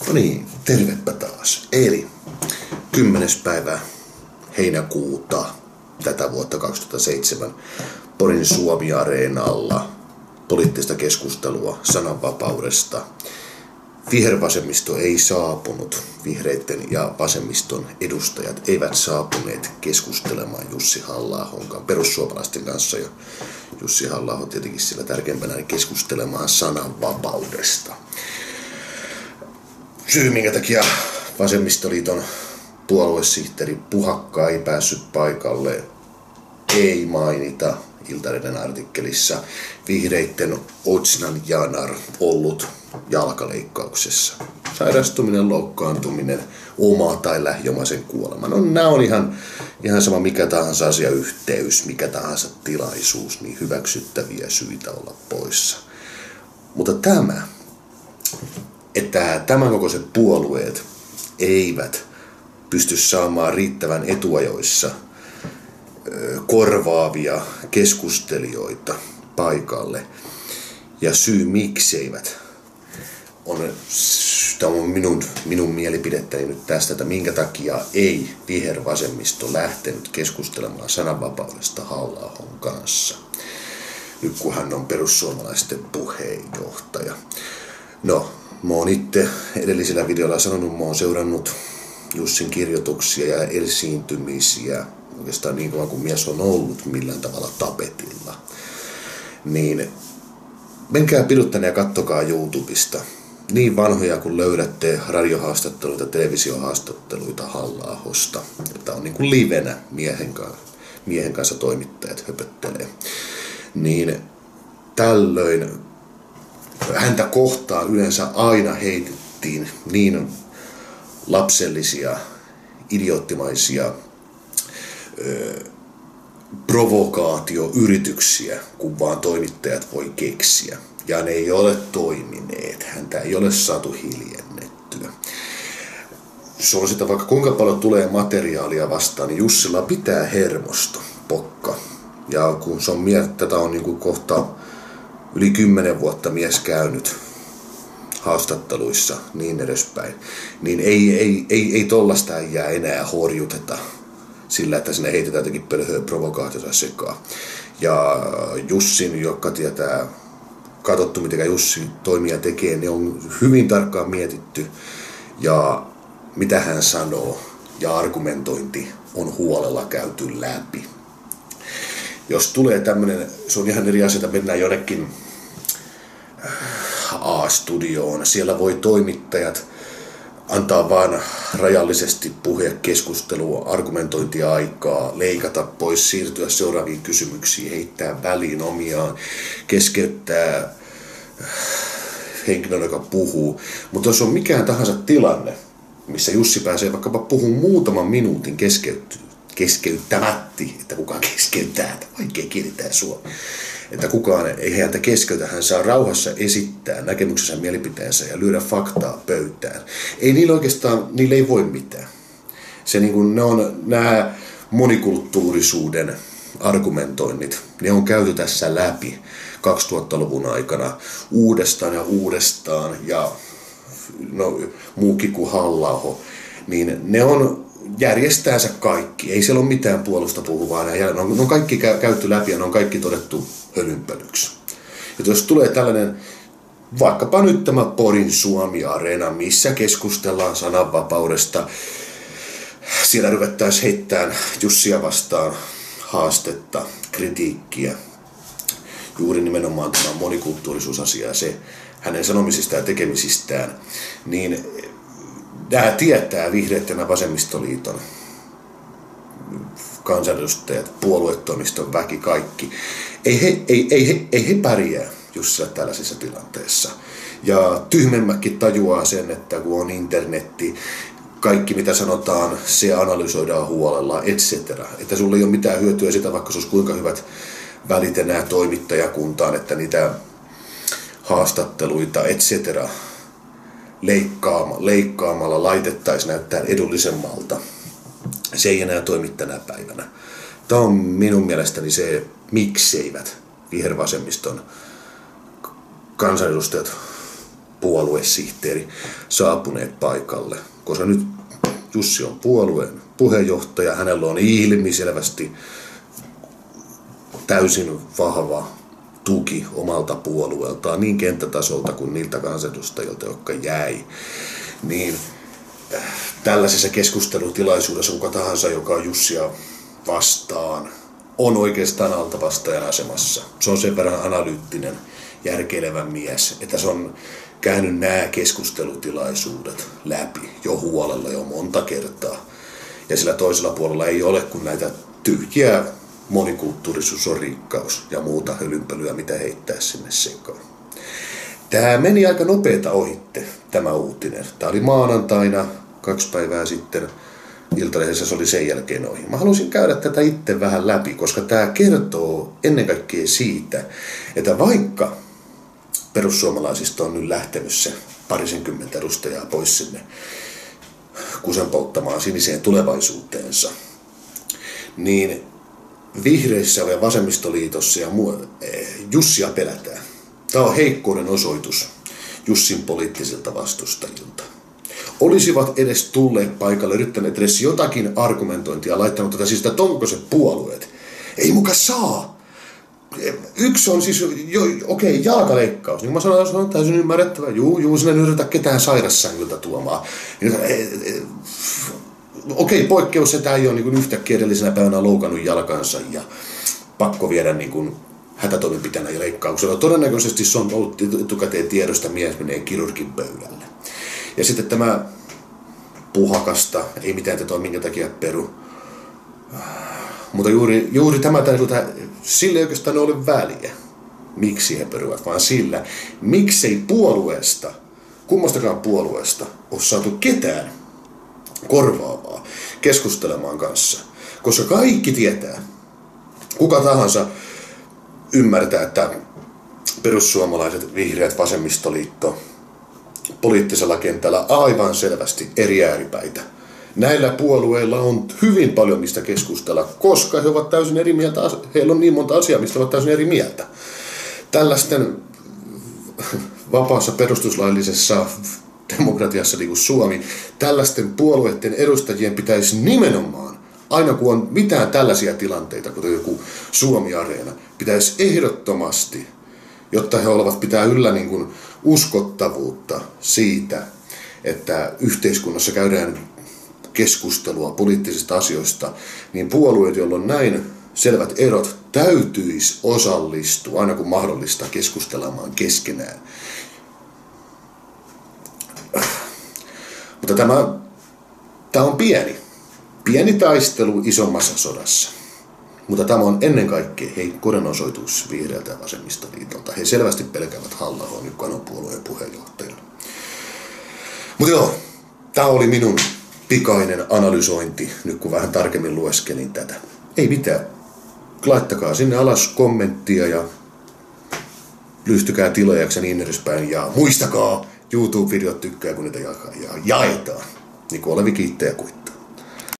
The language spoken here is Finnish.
No niin, tervepä taas. Eli 10. päivä heinäkuuta tätä vuotta 2007 Porin Suomi-areenalla poliittista keskustelua sananvapaudesta. Vihervasemmisto ei saapunut, vihreiden ja vasemmiston edustajat eivät saapuneet keskustelemaan Jussi Halla-ahon kanssa, perussuomalaisten kanssa, ja Jussi Halla-aho tietenkin sillä tärkeimpänä keskustelemaan sananvapaudesta. Syy, minkä takia Vasemmistoliiton puoluesihteeri Puhakka ei päässyt paikalle, ei mainita Iltalehden artikkelissa. Vihreitten Otsnan Janar ollut jalkaleikkauksessa. Sairastuminen, loukkaantuminen, oma tai lähiomaisen kuolema. No, nämä on ihan sama mikä tahansa asiayhteys, mikä tahansa tilaisuus, niin hyväksyttäviä syitä olla poissa. Mutta että tämän kokoiset puolueet eivät pysty saamaan riittävän etuajoissa korvaavia keskustelijoita paikalle. Ja syy mikseivät tämä on minun mielipidettäni nyt tästä, että minkä takia ei vihervasemmisto lähtenyt keskustelemaan sananvapaudesta Halla-ahon kanssa, nyt kun hän on perussuomalaisten puheenjohtaja. No, mä oon itse edellisellä videolla sanonut, mä oon seurannut Jussin kirjoituksia ja esiintymisiä oikeastaan niin kauan kuin mies on ollut millään tavalla tapetilla. Niin menkää piduttane ja kattokaa YouTubesta. Niin vanhoja kun löydätte radiohaastatteluita, televisiohaastatteluita Halla-ahosta, että on niin kuin livenä miehen kanssa toimittajat höpöttelee. Niin tällöin häntä kohtaan yleensä aina heitettiin niin lapsellisia, idioottimaisia provokaatioyrityksiä, kun vaan toimittajat voi keksiä. Ja ne ei ole toimineet. Häntä ei ole saatu hiljennettyä. Se on sitä, vaikka kuinka paljon tulee materiaalia vastaan, niin Jussilla pitää hermosto, pokka. Ja kun se on tätä on niin kuin kohta yli 10 vuotta mies käynyt haastatteluissa, niin edespäin, niin ei tollaista jää enää horjuteta sillä, että sinne heitetään jotenkin pölhöä provokaatiota sekaan. Ja Jussin, joka tietää, katsottu mitä Jussi toimia tekee, ne on hyvin tarkkaan mietitty ja mitä hän sanoo ja argumentointi on huolella käyty läpi. Jos tulee tämmönen, se on ihan eri asia, että mennään jonnekin A-studioon. Siellä voi toimittajat antaa vaan rajallisesti keskustelua, argumentointiaikaa, leikata pois, siirtyä seuraaviin kysymyksiin, heittää väliin omiaan, keskeyttää henkilön, joka puhuu. Mutta jos on mikään tahansa tilanne, missä Jussi pääsee vaikkapa puhumaan muutaman minuutin keskeyttämätti, että kukaan keskeyttää, vaikea kielittää suomea, että kukaan ei häntä keskeytä, hän saa rauhassa esittää näkemyksensä, mielipiteensä ja lyödä faktaa pöytään. Ei niillä oikeastaan, niillä ei voi mitään. Se niin kuin ne on nämä monikulttuurisuuden argumentoinnit, ne on käyty tässä läpi 2000-luvun aikana uudestaan ja no, muukin kuin Halla-aho, niin ne on järjestäänsä kaikki. Ei siellä ole mitään puolusta puhuvaa. Ne on kaikki käyty läpi ja ne on kaikki todettu hölynpölyksi. Ja jos tulee tällainen, vaikkapa nyt tämä Porin Suomi-areena, missä keskustellaan sananvapaudesta, siellä ruvettaisiin heittämään Jussia vastaan haastetta, kritiikkiä. Juuri nimenomaan tämä monikulttuurisuusasia ja se hänen sanomisistaan ja tekemisistään, niin nämä tietää vihreiden ja vasemmistoliiton kansanedustajat, puoluetoimiston väki, kaikki. Ei he pärjää Jussilla tällaisessa tilanteessa. Ja tyhmemmäkin tajuaa sen, että kun on internetti, kaikki mitä sanotaan, se analysoidaan huolella, etc. Että sulla ei ole mitään hyötyä sitä, vaikka se olisi kuinka hyvät välit enää toimittajakuntaan, että niitä haastatteluita, etc. leikkaamalla laitettaisiin näyttää edullisemmalta. Se ei enää toimi tänä päivänä. Tämä on minun mielestäni se, mikseivät vihervasemmiston kansanedustajat puoluesihteeri saapuneet paikalle. Koska nyt Jussi on puolueen puheenjohtaja, hänellä on ilmiselvästi täysin vahva tuki omalta puolueeltaan, niin kenttätasolta kuin niiltä kansanedustajilta, jotka jäi. Niin tällaisessa keskustelutilaisuudessa kuka tahansa, joka on Jussia vastaan, on oikeastaan altavastajan asemassa. Se on sen verran analyyttinen, järkeilevä mies, että se on käynyt nämä keskustelutilaisuudet läpi jo huolella jo monta kertaa. Ja sillä toisella puolella ei ole kuin näitä tyhjiä monikulttuurisuus on rikkaus ja muuta hölynpölyä, mitä heittää sinne sekaan. Tämä meni aika nopeeta ohitte, tämä uutinen. Tämä oli maanantaina 2 päivää sitten. Iltalehdessä se oli sen jälkeen ohi. Mä halusin käydä tätä itse vähän läpi, koska tämä kertoo ennen kaikkea siitä, että vaikka perussuomalaisista on nyt lähtenyt se 20 edustajaa pois sinne kusen polttamaan siniseen tulevaisuuteensa, niin vihreissä ja vasemmistoliitossa ja Jussia pelätään. Tämä on heikkouden osoitus Jussin poliittisilta vastustajilta. Olisivat edes tulleet paikalle, yrittäneet edes jotakin argumentointia, laittanut tätä siis, että onko se puolueet. Ei muka saa. Yksi on siis, jalkaleikkaus. Niin kuin mä sanoin, se on täysin ymmärrettävä. Juu, sinä en yritä ketään sairassängyltä tuomaan. Poikkeus, se tämä ei ole niin yhtäkkiä edellisenä päivänä loukannut jalkansa ja pakko viedä niin hätätoimenpiteenä ja leikkauksella. Todennäköisesti se on ollut etukäteen tiedosta, mies menee kirurgin pöydälle. Ja sitten tämä puhakasta, ei mitään tätä minkä takia peru. Mutta juuri tämä sillä ei oikeastaan ole väliä, miksi he peruvat, vaan sillä, miksei puolueesta, kummastakaan puolueesta, ole saatu ketään korvaavaa keskustelemaan kanssa. Koska kaikki tietää, kuka tahansa ymmärtää, että perussuomalaiset, vihreät, vasemmistoliitto, poliittisella kentällä aivan selvästi eri ääripäitä. Näillä puolueilla on hyvin paljon mistä keskustella, koska he ovat täysin eri mieltä, heillä on niin monta asiaa, mistä ovat täysin eri mieltä. Tällaisten vapaassa perustuslaillisessa demokratiassa niin kuin Suomi, tällaisten puolueiden edustajien pitäisi nimenomaan, aina kun on mitään tällaisia tilanteita, kuten joku Suomi-areena, pitäisi ehdottomasti, jotta he olevat pitää yllä niin kuin uskottavuutta siitä, että yhteiskunnassa käydään keskustelua poliittisista asioista, niin puolueet, joilla on näin selvät erot, täytyisi osallistua aina kun mahdollista keskustelemaan keskenään. Mutta tämä on pieni taistelu isommassa sodassa. Mutta tämä on ennen kaikkea heikkouden osoitus vihreältä ja vasemmistoliitolta. He selvästi pelkäävät Halla-ahoa nyt, kun on puolueen puheenjohtajana. Mutta joo, tämä oli minun pikainen analysointi, nyt kun vähän tarkemmin lueskelin tätä. Ei mitään. Laittakaa sinne alas kommenttia ja lyhtykää tilajaksi ja niin edespäin. Ja muistakaa, YouTube-videot tykkää, kun niitä jaetaan. Niin kuin Olevi kiittää ja kuittaa.